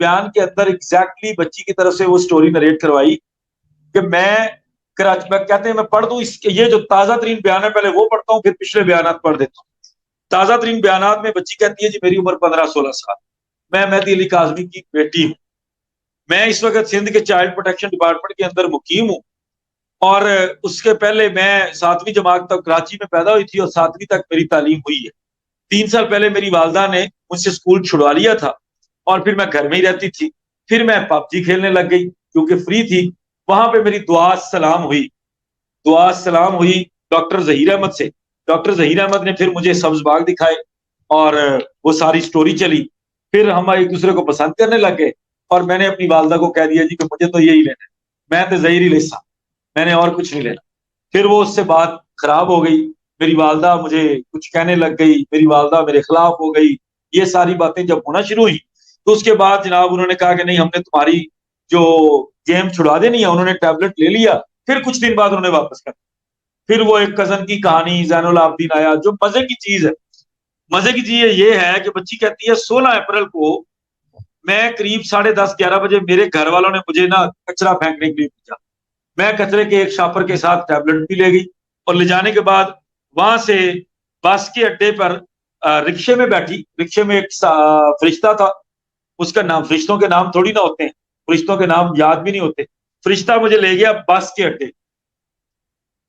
बयान के अंदर एग्जैक्टली बच्ची की तरफ से वो स्टोरी नरेट करवाई कि मैं कराची में, कहते हैं मैं पढ़ दूं इसके, ये जो ताजा तरीन बयान है पहले वो पढ़ता हूँ, फिर पिछले बयान पढ़ देता हूँ। ताजा तरीन बयान में बच्ची कहती है जी मेरी उम्र 15-16 साल, मैं मेहदी अली काजमी की बेटी हूँ, मैं इस वक्त सिंध के चाइल्ड प्रोटेक्शन डिपार्टमेंट के अंदर मुकीम हूँ, और उसके पहले मैं 7वीं जमात तक कराची में पैदा हुई थी और 7वीं तक मेरी तालीम हुई है। 3 साल पहले मेरी वालदा ने मुझसे स्कूल छुड़वा लिया था और फिर मैं घर में ही रहती थी। फिर मैं पबजी खेलने लग गई क्योंकि फ्री थी। वहां पे मेरी दुआ सलाम हुई डॉक्टर जहीर अहमद से। डॉक्टर जहीर अहमद ने फिर मुझे सब्ज बाग दिखाए और वो सारी स्टोरी चली। फिर हम एक दूसरे को पसंद करने लग गए और मैंने अपनी वालदा को कह दिया जी कि मुझे तो यही लेना है, मैं तो जहीर ही लेसा, मैंने और कुछ नहीं लेना। फिर वो उससे बात खराब हो गई, मेरी वालदा मुझे कुछ कहने लग गई, मेरी वालदा मेरे खिलाफ हो गई। ये सारी बातें जब होना शुरू हुई तो उसके बाद जनाब उन्होंने कहा कि नहीं, हमने तुम्हारी जो गेम छुड़ा देनी है, उन्होंने टैबलेट ले लिया। फिर कुछ दिन बाद उन्होंने वापस कर, फिर वो एक कजन की कहानी जैनुल आबदीन आया। जो मजे की चीज है, मजे की चीज ये है कि बच्ची कहती है 16 अप्रैल को मैं करीब 10:30-11 बजे मेरे घर वालों ने मुझे ना कचरा फेंकने के लिए भेजा। मैं कचरे के एक शापर के साथ टैबलेट भी ले गई और ले जाने के बाद वहां से बस के अड्डे पर रिक्शे में बैठी। रिक्शे में एक फरिश्ता था, उसका नाम, फरिश्तों के नाम थोड़ी ना होते हैं, फरिश्तों के नाम याद भी नहीं होते। फरिश्ता मुझे ले गया बस के अड्डे।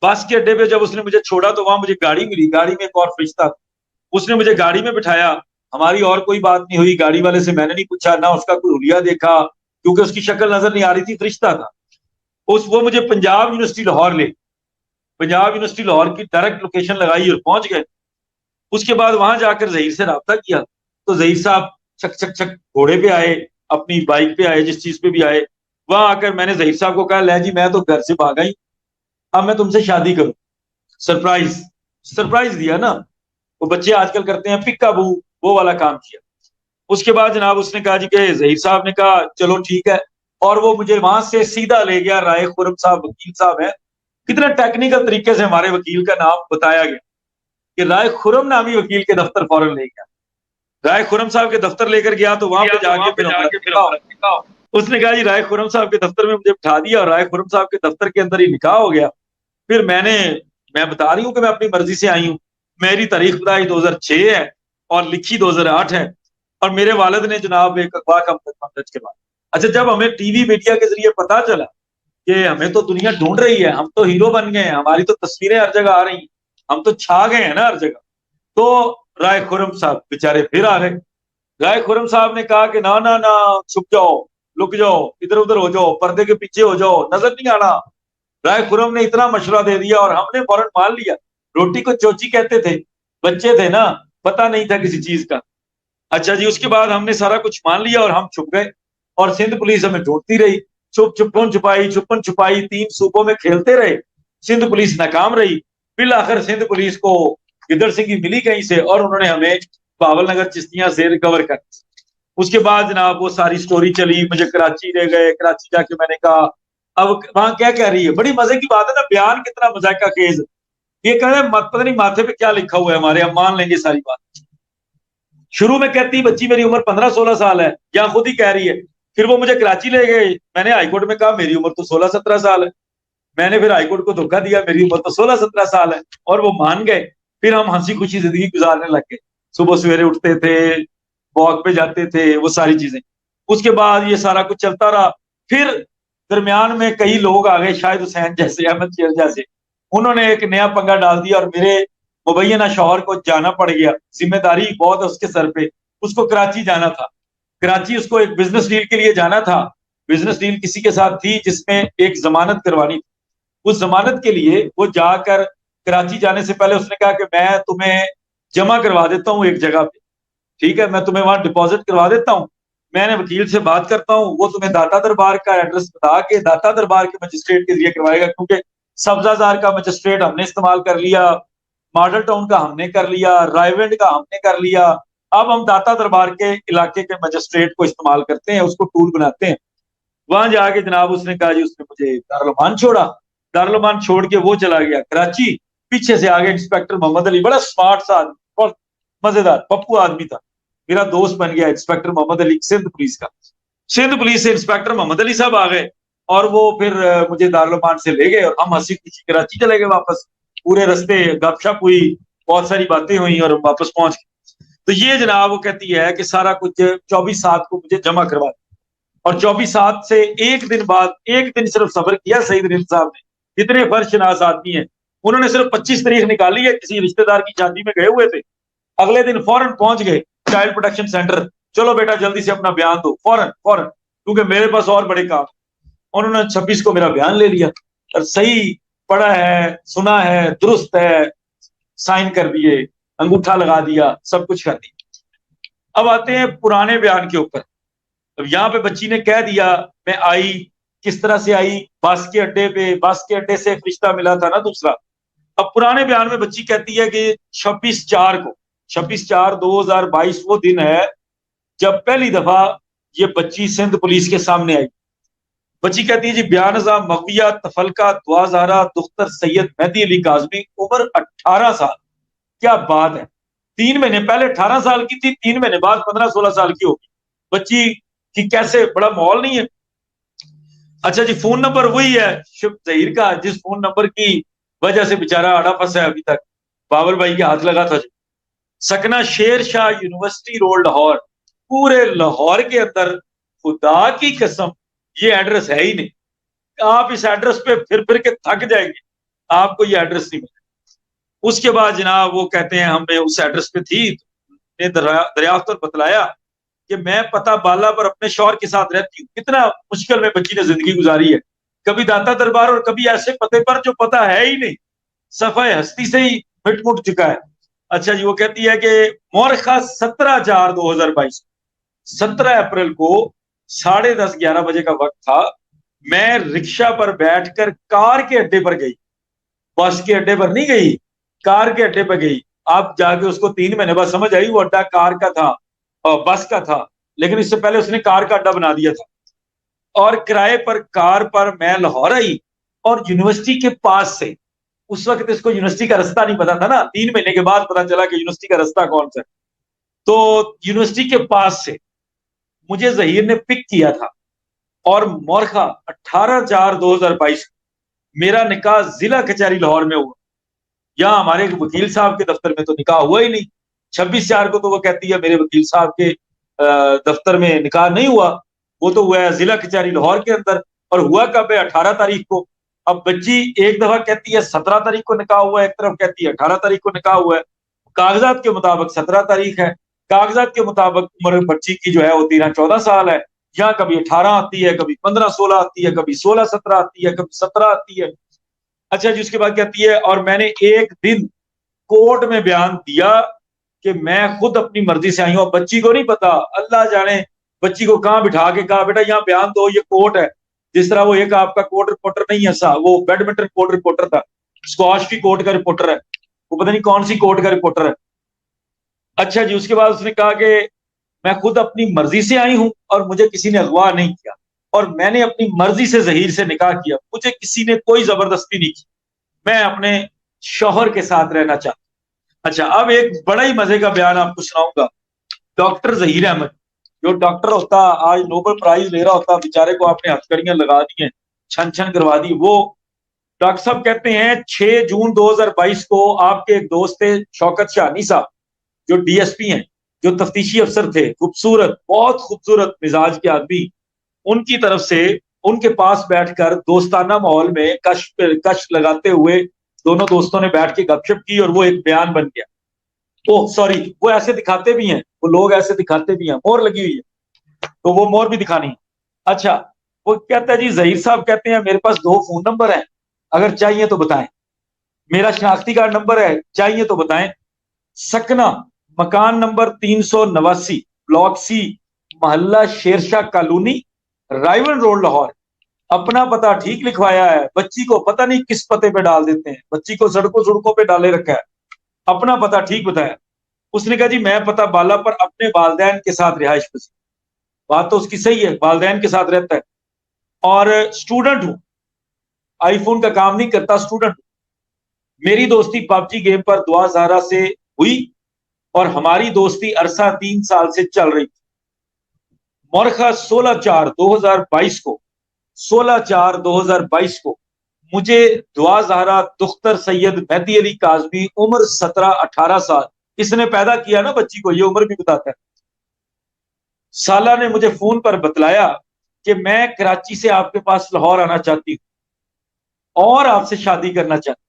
बस के अड्डे पे जब उसने मुझे छोड़ा तो वहां मुझे गाड़ी मिली, गाड़ी में एक और फरिश्ता, उसने मुझे गाड़ी में बिठाया। हमारी और कोई बात नहीं हुई, गाड़ी वाले से मैंने नहीं पूछा, ना उसका कोई हुलिया देखा क्योंकि उसकी शक्ल नजर नहीं आ रही थी, फरिश्ता था। उस वो मुझे पंजाब यूनिवर्सिटी लाहौर ले, पंजाब यूनिवर्सिटी लाहौर की डायरेक्ट लोकेशन लगाई और पहुंच गए। उसके बाद वहां जाकर जहीर से रब्ता किया तो जहीर साहब छक छक छक घोड़े पे आए, अपनी बाइक पे आए, जिस चीज पे भी आए। वहां आकर मैंने जहीर साहब को कहा, ले जी मैं तो घर से भागा ही, अब मैं तुमसे शादी करूं। सरप्राइज, सरप्राइज दिया ना, वो बच्चे आजकल करते हैं पिक्का बू, वो वाला काम किया। उसके बाद जनाब उसने कहा जी के जहीर साहब ने कहा चलो ठीक है, और वो मुझे वहां से सीधा ले गया, राय खुरम साहब वकील साहब है, कितने टेक्निकल तरीके से हमारे वकील का नाम बताया गया कि राय खुरम नामी वकील के दफ्तर फौरन ले गया। राय खुरम साहब के दफ्तर लेकर गया तो वहां पे जाके फिर हमारा, उसने कहा जी राय खुरम साहब के दफ्तर में मुझे बिठा दिया और राय खुरम साहब के दफ्तर के अंदर ही निकाह हो गया। फिर मैं बता रही हूँ कि मैं अपनी मर्जी से आई हूँ। मेरी तारीख बताई 2006 है और लिखी 2008 है, और मेरे वालिद ने जनाब एक अगवा का मुकदमा दर्ज करवाया। अच्छा, जब हमें टीवी मीडिया के जरिए पता चला कि हमें तो दुनिया ढूंढ रही है, हम तो हीरो बन गए हैं, हमारी तो तस्वीरें हर जगह आ रही हैं, हम तो छा गए हैं ना हर जगह, तो राय खुरम साहब बेचारे फिर आ गए। राय खुरम साहब ने कहा कि ना ना ना, छुप जाओ, लुक जाओ, इधर उधर हो जाओ, पर्दे के पीछे हो जाओ, नजर नहीं आना। राय खुरम ने इतना मशवरा दे दिया और हमने फौरन मान लिया। रोटी को चोची कहते थे, बच्चे थे ना, पता नहीं था किसी चीज का। अच्छा जी, उसके बाद हमने सारा कुछ मान लिया और हम छुप गए और सिंध पुलिस हमें ढूंढती रही। छुपन छुपाई 3 सूबों में खेलते रहे, सिंध पुलिस नाकाम रही। फिर आखिर सिंध पुलिस को गिदड़ सिंह मिली कहीं से और उन्होंने हमें पावल नगर चिश्तियां से रिकवर कर। उसके बाद जनाब वो सारी स्टोरी चली, मुझे कराची ले गए। कराची जाके मैंने कहा अब वहां क्या कह रही है, बड़ी मजे की बात है ना, बयान कितना मजाक का खेज। ये कह रहे पता नहीं माथे पे क्या लिखा हुआ है हमारे, हम मान लेंगे सारी बात। शुरू में कहती बच्ची मेरी उम्र 15-16 साल है, या खुद ही कह रही है। फिर वो मुझे कराची ले गए, मैंने हाईकोर्ट में कहा मेरी उम्र तो 16-17 साल है। मैंने फिर हाईकोर्ट को धोखा दिया, मेरी उम्र तो 16-17 साल है, और वो मान गए। फिर हम हंसी खुशी जिंदगी गुजारने लग गए, सुबह सवेरे उठते थे, वॉक पे जाते थे, वो सारी चीजें। उसके बाद ये सारा कुछ चलता रहा। फिर दरमियान में कई लोग आ गए, शायद हुसैन जैसे, अहमद शेर जैसे, उन्होंने एक नया पंगा डाल दिया और मेरे मुबैना शौहर को जाना पड़ गया। जिम्मेदारी बहुत है उसके सर पे, उसको कराची जाना था। कराची उसको एक बिजनेस डील के लिए जाना था। बिजनेस डील किसी के साथ थी जिसमें एक जमानत करवानी थी। उस जमानत के लिए वो जाकर कराची जाने से पहले उसने कहा कि मैं तुम्हें जमा करवा देता हूँ एक जगह पे, ठीक है, मैं तुम्हें वहां डिपॉजिट करवा देता हूँ। मैंने वकील से बात करता हूँ, वो तुम्हें दाता दरबार का एड्रेस बता के दाता दरबार के मजिस्ट्रेट के जरिए करवाएगा, क्योंकि सब्जाजार का मजिस्ट्रेट हमने इस्तेमाल कर लिया, मॉडल टाउन का हमने कर लिया, रायवेंड का हमने कर लिया। अब हम दाता दरबार के इलाके के मजिस्ट्रेट को इस्तेमाल करते हैं, उसको टूल बनाते हैं। वहां जाके जनाब उसने कहा जी, उसने मुझे दारुल छोड़ा। दारुल छोड़ के वो चला गया कराची। पीछे से आगे इंस्पेक्टर मोहम्मद अली, बड़ा स्मार्ट सा आदमी, बहुत मजेदार पप्पू आदमी था, मेरा दोस्त बन गया इंस्पेक्टर मोहम्मद अली सिंध पुलिस का। सिंध पुलिस से इंस्पेक्टर मोहम्मद अली साहब आ गए और वो फिर मुझे दारुल से ले गए और हम हंसी खुशी कराची चले गए वापस। पूरे रास्ते गपशप हुई, बहुत सारी बातें हुई और हम वापस पहुंच गए। तो ये जनाब वो कहती है कि सारा कुछ 24/7 को मुझे जमा करवा दिया। और 24/7 से एक दिन बाद, एक दिन सिर्फ सफर किया सईद रिंद साहब ने। इतने फर्शनास आदमी है, उन्होंने सिर्फ 25 तारीख निकाली है, किसी रिश्तेदार की शादी में गए हुए थे, अगले दिन फौरन पहुंच गए चाइल्ड प्रोटेक्शन सेंटर। चलो बेटा जल्दी से अपना बयान दो, फौरन फौरन, क्योंकि मेरे पास और बड़े काम। उन्होंने 26 को मेरा बयान ले लिया और सही पढ़ा है, सुना है, दुरुस्त है, साइन कर दिए, अंगूठा लगा दिया, सब कुछ कर दिया। अब आते हैं पुराने बयान के ऊपर। अब यहाँ पे बच्ची ने कह दिया मैं आई, किस तरह से आई, बस के अड्डे पे, बस के अड्डे से रिश्ता मिला था ना दूसरा। अब पुराने बयान में बच्ची कहती है कि 26/4 को, 26/4/2022 वो दिन है जब पहली दफा ये बच्ची सिंध पुलिस के सामने आई। बच्ची कहती है जी बयानजा मविया तफलका दुआ ज़हरा दुख्तर सैयद मेहदी अली काज़मी, उम्र 18 साल। क्या बात है, 3 महीने पहले 18 साल की थी, 3 महीने बाद 15-16 साल की होगी बच्ची की। कैसे बड़ा माहौल नहीं है। अच्छा जी, फोन नंबर वही है शुभ जहीर का, जिस फोन नंबर की वजह से बेचारा आड़ा फंसा है अभी तक, बाबर भाई के हाथ लगा था जी। सकना शेर शाह यूनिवर्सिटी रोड लाहौर, पूरे लाहौर के अंदर खुदा की कसम ये एड्रेस है ही नहीं। आप इस एड्रेस पे फिर फिर के थक जाएंगे, आपको ये एड्रेस नहीं मिलेगा। उसके बाद जनाब वो कहते हैं हमने उस एड्रेस पे थी, ने दरियाफ्त और बतलाया कि मैं पता बाला पर अपने शौहर के साथ रहती हूँ। कितना मुश्किल में बच्ची ने जिंदगी गुजारी है, कभी दाता दरबार और कभी ऐसे पते पर जो पता है ही नहीं, सफाई हस्ती से ही मिट मुट चुका है। अच्छा जी, वो कहती है कि मोरखा 17/4/2022, 17 अप्रैल को 10:30-11 बजे का वक्त था। मैं रिक्शा पर बैठकर कार के अड्डे पर गई, बस के अड्डे पर नहीं गई, कार के अड्डे पर गई। आप जाके उसको 3 महीने बाद समझ आई वो अड्डा कार का था और बस का था, लेकिन इससे पहले उसने कार का अड्डा बना दिया था। और किराए पर कार पर मैं लाहौर आई और यूनिवर्सिटी के पास से, उस वक्त इसको यूनिवर्सिटी का रास्ता नहीं पता था ना, 3 महीने के बाद पता चला कि यूनिवर्सिटी का रास्ता कौन सा है। तो यूनिवर्सिटी के पास से मुझे जहीर ने पिक किया था और मोरखा 18/4/2022 मेरा निकाह जिला कचहरी लाहौर में हुआ। यहाँ हमारे वकील साहब के दफ्तर में तो निकाह हुआ ही नहीं। 26/4 को तो वो कहती है मेरे वकील साहब के दफ्तर में निकाह नहीं हुआ, वो तो हुआ है जिला कचहरी लाहौर के अंदर। और हुआ कब है? 18 तारीख को। अब बच्ची एक दफा कहती है 17 तारीख को निकाह हुआ है, एक तरफ कहती है 18 तारीख को निकाह हुआ है। कागजात के मुताबिक 17 तारीख है, कागजात के मुताबिक उम्र बच्ची की जो है वो 13-14 साल है। यहाँ कभी 18 आती है, कभी 15-16 आती है, कभी 16-17 आती है, कभी 17 आती है। अच्छा जी, उसके बाद कहती है और मैंने एक दिन कोर्ट में बयान दिया कि मैं खुद अपनी मर्जी से आई हूं। बच्ची को नहीं पता, अल्लाह जाने बच्ची को कहां बिठा के कहा बेटा यहाँ बयान दो, ये कोर्ट है। जिस तरह वो एक आपका कोर्ट रिपोर्टर नहीं है सा, वो बैडमिंटन कोर्ट रिपोर्टर था, स्क्वाश की कोर्ट का रिपोर्टर है, वो पता नहीं कौन सी कोर्ट का रिपोर्टर है। अच्छा जी, उसके बाद उसने कहा कि मैं खुद अपनी मर्जी से आई हूं और मुझे किसी ने अगवा नहीं किया और मैंने अपनी मर्जी से जहीर से निकाह किया, मुझे किसी ने कोई जबरदस्ती नहीं की, मैं अपने शौहर के साथ रहना चाहता हूं। अच्छा, अब एक बड़ा ही मजे का बयान आपको सुनाऊंगा। डॉक्टर जहीर अहमद, जो डॉक्टर होता आज नोबेल प्राइज ले रहा होता, बेचारे को आपने हथकड़ियां लगा दी हैं, छन छन करवा दी। वो डॉक्टर साहब कहते हैं 6 जून 2022 को आपके एक दोस्त थे शौकत शाहनी साहब, जो डीएसपी हैं, जो तफ्तीशी अफसर थे, खूबसूरत, बहुत खूबसूरत मिजाज के आदमी, उनकी तरफ से उनके पास बैठकर दोस्ताना माहौल में कश कश लगाते हुए दोनों दोस्तों ने बैठ के गपशप की और वो एक बयान बन गया। ओह सॉरी, वो ऐसे दिखाते भी हैं, वो लोग ऐसे दिखाते भी हैं, मोहर लगी हुई है तो वो मोहर भी दिखानी है। अच्छा, वो कहता है जी जहीर साहब कहते हैं मेरे पास 2 फोन नंबर हैं, अगर चाहिए तो बताएं। मेरा शनाख्ती कार्ड नंबर है, चाहिए तो बताएं। सकना मकान नंबर 389, ब्लॉक सी, मोहल्ला शेरशाह कॉलोनी, राइवन रोड लाहौर। अपना पता ठीक लिखवाया है, बच्ची को पता नहीं किस पते पे डाल देते हैं, बच्ची को सड़कों सड़कों पे डाले रखा है, अपना पता ठीक बताया। उसने कहा जी मैं पता बाला पर अपने वालदैन के साथ रिहाइश पसी। बात तो उसकी सही है, वालदैन के साथ रहता है और स्टूडेंट हूं, आईफोन का काम नहीं करता, स्टूडेंट। मेरी दोस्ती पबजी गेम पर दुआ ज़हरा से हुई और हमारी दोस्ती अरसा 3 साल से चल रही थी। मौरखा 16/4/2022 को 16/4/2022 को मुझे दुआ ज़हरा दुख्तर सैयद मेहदी अली काज़मी, उम्र 17-18 साल, इसने पैदा किया ना बच्ची को, ये उम्र भी बताता है। साला ने मुझे फोन पर बतलाया कि मैं कराची से आपके पास लाहौर आना चाहती हूं और आपसे शादी करना चाहती।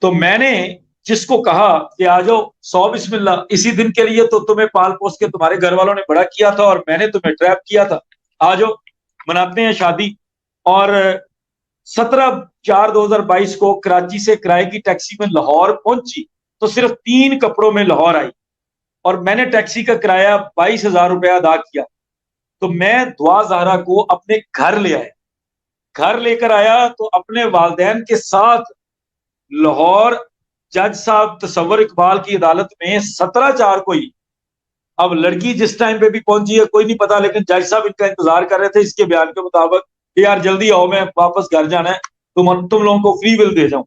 तो मैंने जिसको कहा कि आ जाओ, 100 बिस्मिल्लाह, इसी दिन के लिए तो तुम्हें पाल पोस के तुम्हारे घर वालों ने बड़ा किया था और मैंने तुम्हें ट्रैप किया था, आ जाओ मनाते हैं शादी। और 17/4/2022 को कराची से किराए की टैक्सी में लाहौर पहुंची तो सिर्फ 3 कपड़ों में लाहौर आई और मैंने टैक्सी का किराया 22,000 रुपया अदा किया। तो मैं दुआ ज़हरा को अपने घर ले आया, घर लेकर आया तो अपने वालदैन के साथ लाहौर जज साहब तसव्वुर इकबाल की अदालत में 17/4 को ही। अब लड़की जिस टाइम पे भी पहुंची है कोई नहीं पता, लेकिन जज साहब इनका इंतजार कर रहे थे इसके बयान के मुताबिक, यार जल्दी आओ, मैं वापस घर जाना है, तुम लोगों को फ्री बिल दे जाऊं।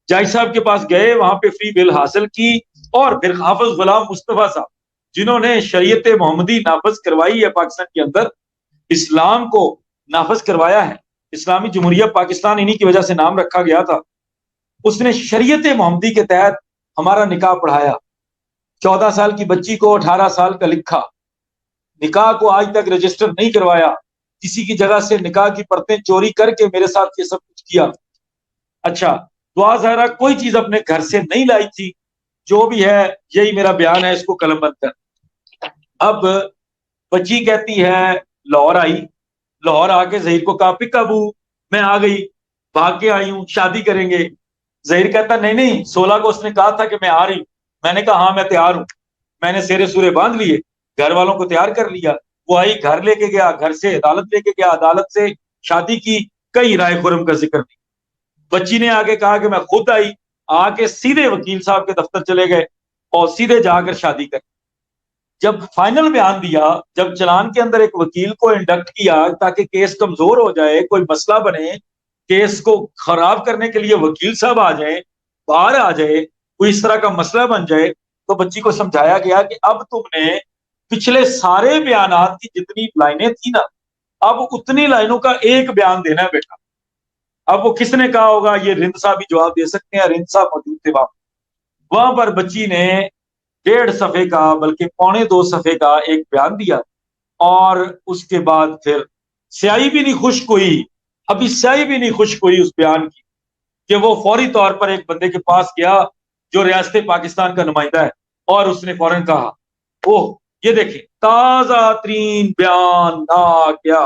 जज साहब के पास गए, वहां पे फ्री बिल हासिल की और फिर हाफिज गुलाम मुस्तफा साहब, जिन्होंने शरीयत मोहम्मदी नाफज करवाई है पाकिस्तान के अंदर, इस्लाम को नाफज करवाया है, इस्लामी जमहूरिया पाकिस्तान इन्हीं की वजह से नाम रखा गया था, उसने शरीयत मोहम्मदी के तहत हमारा निकाह पढ़ाया। 14 साल की बच्ची को 18 साल का लिखा, निकाह को आज तक रजिस्टर नहीं करवाया, किसी की जगह से निकाह की परतें चोरी करके मेरे साथ ये सब कुछ किया। अच्छा, दुआ ज़हरा कोई चीज अपने घर से नहीं लाई थी, जो भी है यही मेरा बयान है, इसको कलमबंद कर। अब बच्ची कहती है लाहौर आई, लाहौर आके जहीर को कहा पिकाबू, मैं आ गई, भाग के आई हूं, शादी करेंगे। जहीर कहता नहीं नहीं, 16 को उसने कहा था कि मैं आ रही हूं। मैंने कहा हाँ मैं तैयार हूं, मैंने सेरे सूरे बांध लिए, घर वालों को तैयार कर लिया। वो आई, घर लेके गया, घर से अदालत लेके गया, अदालत से शादी की, कई राय खुरम का जिक्र नहीं। बच्ची ने आगे कहा कि मैं खुद आई, आके सीधे वकील साहब के दफ्तर चले गए और सीधे जाकर शादी कर। जब फाइनल बयान दिया, जब चलान के अंदर एक वकील को इंडक्ट किया ताकि केस कमजोर हो जाए, कोई मसला बने, केस को खराब करने के लिए वकील साहब आ जाए, बाहर आ जाए, कोई इस तरह का मसला बन जाए, तो बच्ची को समझाया गया कि अब तुमने पिछले सारे बयानात की जितनी लाइनें थी ना, अब उतनी लाइनों का एक बयान देना है बेटा। अब वो किसने कहा होगा, ये रिंद साहब भी जवाब दे सकते हैं, रिंद साहब मौजूद थे वहां पर बच्ची ने 1.5 सफ़े का, बल्कि 2.25 सफ़े का एक बयान दिया और उसके बाद फिर स्याही भी नहीं खुश्क हुई, अभी स्याही भी नहीं खुश्क हुई उस बयान की, कि वो फौरी तौर पर एक बंदे के पास गया जो रियासत पाकिस्तान का नुमाइंदा है और उसने फौरन कहा, ओह ये देखें ताजा तरीन बयान आ गया,